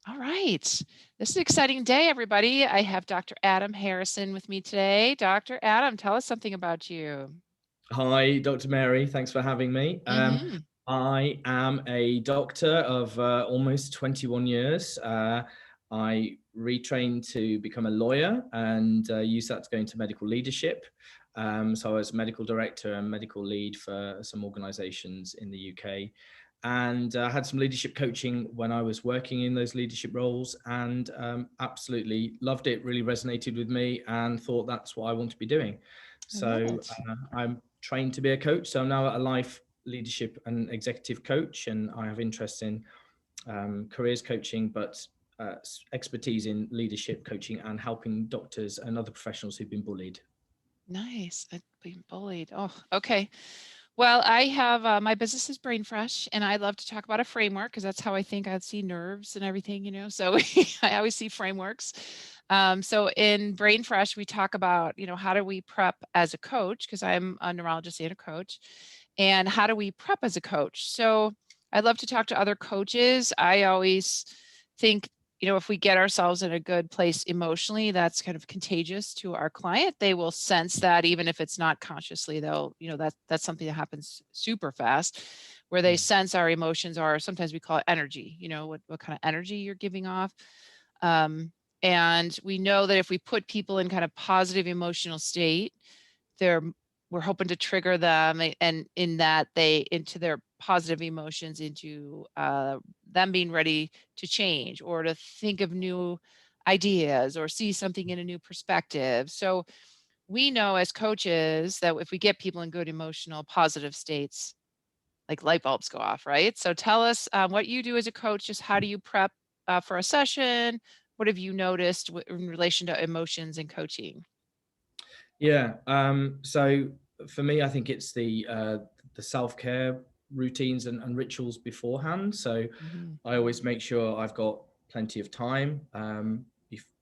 All right. This is an exciting day, everybody. I have Dr. Adam Harrison with me today. Dr. Adam, tell us something about you. Hi, Dr. Mary. Thanks for having me. Mm-hmm. I am a doctor of almost 21 years. I retrained to become a lawyer and used that to go into medical leadership. So I was medical director and medical lead for some organizations in the UK. And had some leadership coaching when I was working in those leadership roles, and absolutely loved it, really resonated with me, and thought that's what I want to be doing. I love So it. I'm trained to be a coach. So I'm now a life leadership and executive coach, and I have interest in careers coaching, but expertise in leadership coaching and helping doctors and other professionals who've been bullied. Nice. I've been bullied. Oh, okay. Well, I have my business is Brain Fresh, and I love to talk about a framework because that's how I think I'd see nerves and everything, So I always see frameworks. So in Brain Fresh, we talk about, how do we prep as a coach? Because I'm a neurologist and a coach, and how do we prep as a coach? So I love to talk to other coaches. I always think, if we get ourselves in a good place emotionally, that's kind of contagious to our client. They will sense that even if it's not consciously, they'll, that's something that happens super fast, where they Yeah. sense our emotions are, sometimes we call it energy, what kind of energy you're giving off. And we know that if we put people in kind of positive emotional state, they're we're hoping to trigger them and in that they into their positive emotions, into them being ready to change or to think of new ideas or see something in a new perspective. So we know as coaches that if we get people in good emotional positive states, like light bulbs go off, right? So tell us what you do as a coach. Just how do you prep for a session? What have you noticed in relation to emotions and coaching? Yeah. So for me, I think it's the self-care routines and rituals beforehand. So Mhm. I always make sure I've got plenty of time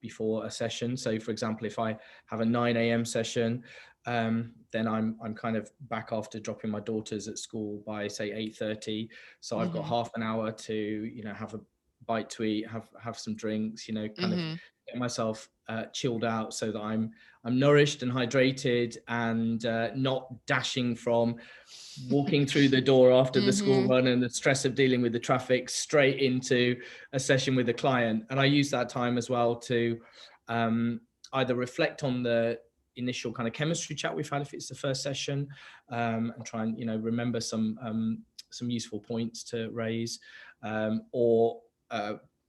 before a session. So, for example, if I have a 9 a.m. session, then I'm kind of back after dropping my daughters at school by say 8:30. So I've got Mhm. half an hour to have a bite to eat, have some drinks, kind of Mhm. get myself chilled out so that I'm nourished and hydrated and not dashing from walking through the door after the school Mhm. run and the stress of dealing with the traffic straight into a session with the client. And I use that time as well to either reflect on the initial kind of chemistry chat we've had if it's the first session, and try and remember some useful points to raise, or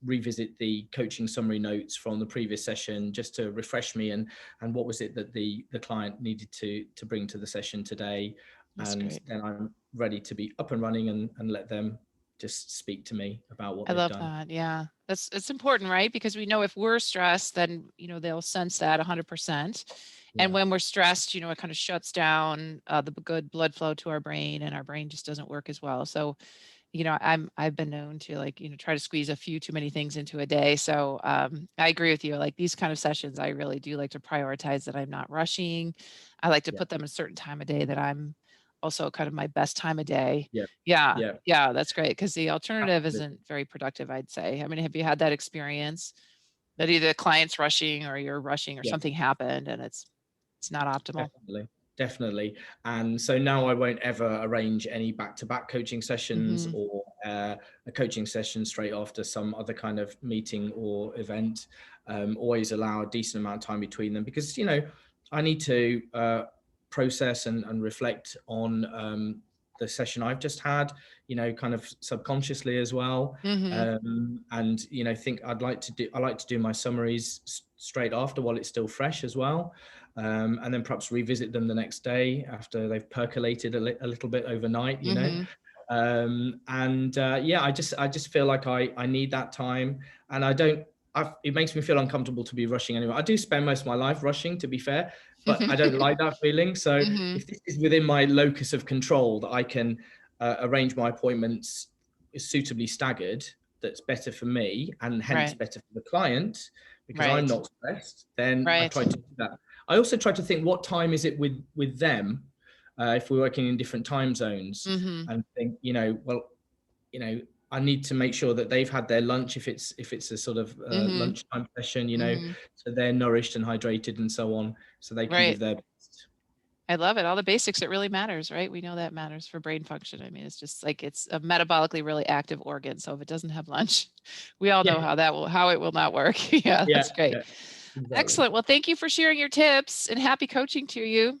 revisit the coaching summary notes from the previous session just to refresh me and what was it that the client needed to bring to the session today. That's And great. then I'm ready to be up and running and let them just speak to me about what I they've love done. that. Yeah. It's important, right? Because we know if we're stressed, then, they'll sense that 100%. And Yeah. when we're stressed, it kind of shuts down the good blood flow to our brain, and our brain just doesn't work as well. So, I've been known to, like, try to squeeze a few too many things into a day. So I agree with you. Like these kind of sessions, I really do like to prioritize that I'm not rushing. I like to Yeah. put them a certain time of day that I'm also kind of my best time of day. Yeah. Yeah. Yeah. Yeah, that's great. Because the alternative Absolutely. isn't very productive, I'd say. I mean, have you had that experience that either the client's rushing or you're rushing or Yeah. something happened and it's not optimal? Definitely. Definitely. And so now I won't ever arrange any back-to-back coaching sessions Mhm. or a coaching session straight after some other kind of meeting or event. Always allow a decent amount of time between them because, I need to process and reflect on the session I've just had, kind of subconsciously as well. Mhm. And, think I like to do my summaries straight after while it's still fresh as well. And then perhaps revisit them the next day after they've percolated a little bit overnight, Mhm. and yeah, I just feel like I need that time, and it makes me feel uncomfortable to be rushing anyway. I do spend most of my life rushing, to be fair, but I don't like that feeling. So Mhm. if this is within my locus of control, that I can arrange my appointments suitably staggered, that's better for me and hence Right. better for the client because I'm Right. not stressed, then I Right. try to do that. I also try to think what time is it with them, if we're working in different time zones, Mhm. and think, well, you know, I need to make sure that they've had their lunch if it's a sort of lunchtime session, so they're nourished and hydrated and so on, so they can give Right. their best. I love it. All the basics, it really matters, right? We know that matters for brain function. I mean, it's just like it's a metabolically really active organ. So if it doesn't have lunch, we all know how it will not work. Yeah, that's great. Exactly. Excellent. Well, thank you for sharing your tips and happy coaching to you.